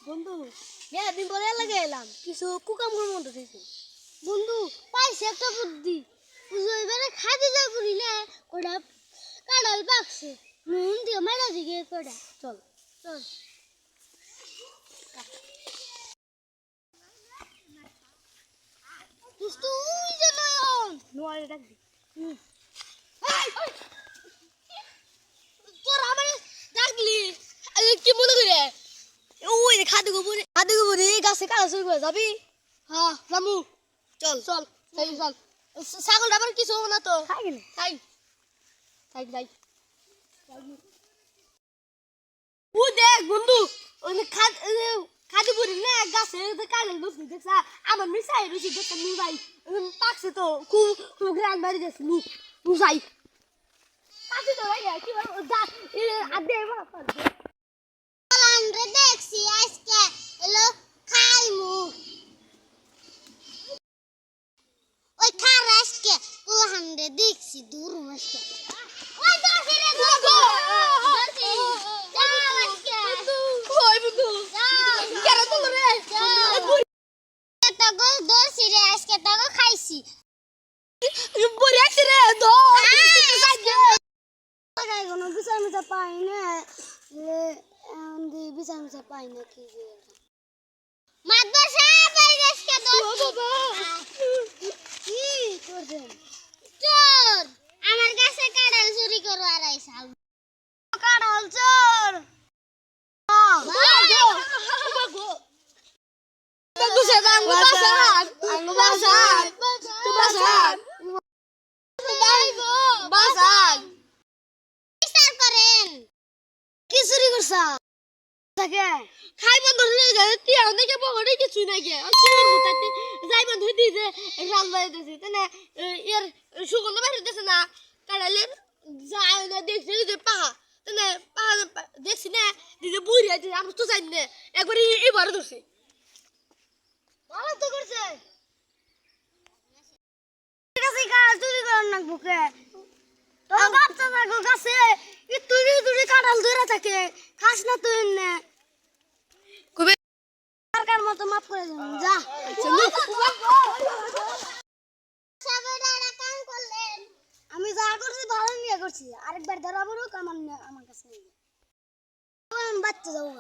বন্ধু মেয়াদিন পরে লাগে এলাম কিছু কুকাম মন্দ থেকে বন্ধু পাইছে একটা বুদ্ধি এবারে খাইতে যা করি না ওটা কাঁড়াল পাকছে নুন দিয়ে মারা দিকে কটা চল চল দুষ্টু উই যেন নোয়ারে ডাক দি তোর আমারে ডাকলি কি মনে করে ওই খাদু গোবরে গাছে কাটা চুরি করে যাবি হ্যাঁ যামু চল চল তাই চল ছাগল আবার কিছু হবে না তো খাই খাই খাই খাই ও দেখ বন্ধু ওই খাদু বুড়ি না গাছে কাটা বসে দেখছা আমার মিসাই রুচি দেখতে নু যাই পাকছে তো খুব গ্রান বাড়ি যাচ্ছে নু যাই পাকছে তো ভাই কি আদে আমরা দেখছি আজকে এলো খাইমু ওই খার আজকে পোলাহান্ডে দেখছি দূর আজকে ওই দর্শি রে গো দর্শি যাও আজকে ওই বন্ধু কেন তো রে তো গো দর্শি রে আজকে তো খাইছি বড় আছে রে দো ওই কোনো বিচার মিটা পাই না bisa pakai nak ini. Madrasah bagus ke dosi. Cor, amar kasih kadal suri korwarai sal. Kadal cor. Bagus ya bang, basan. Basan. Kisar keren. Kisuri kursa. থাকে খাই বন্ধ হয়ে যায় তুই আমাদের কে পকড়ে কিছু না গে তোর মুতাতে যাই বন্ধ দি যে রাল বাই দিছে তানে এর সুগন্ধ বাইরে দিছে না কাড়ালের যায় না দেখছি যে পাহা তানে পাহা দেখছি না দিছে বুড়ি আছে আমরা তো জানি না একবার এবারে ধরছি ভালো তো করছে ঠিক আছে কাজ চুরি করার না বুকে তোর বাচ্চা থাকো গাছে তুই কাঁঠাল ধরে থাকে খাস না তুই না সরকার মতো মাফ করে দেন যা আমি যা করছি ভালো নিয়ে করছি আরেকবার ধরাবো আমার কাছে বাচ্চা যাবো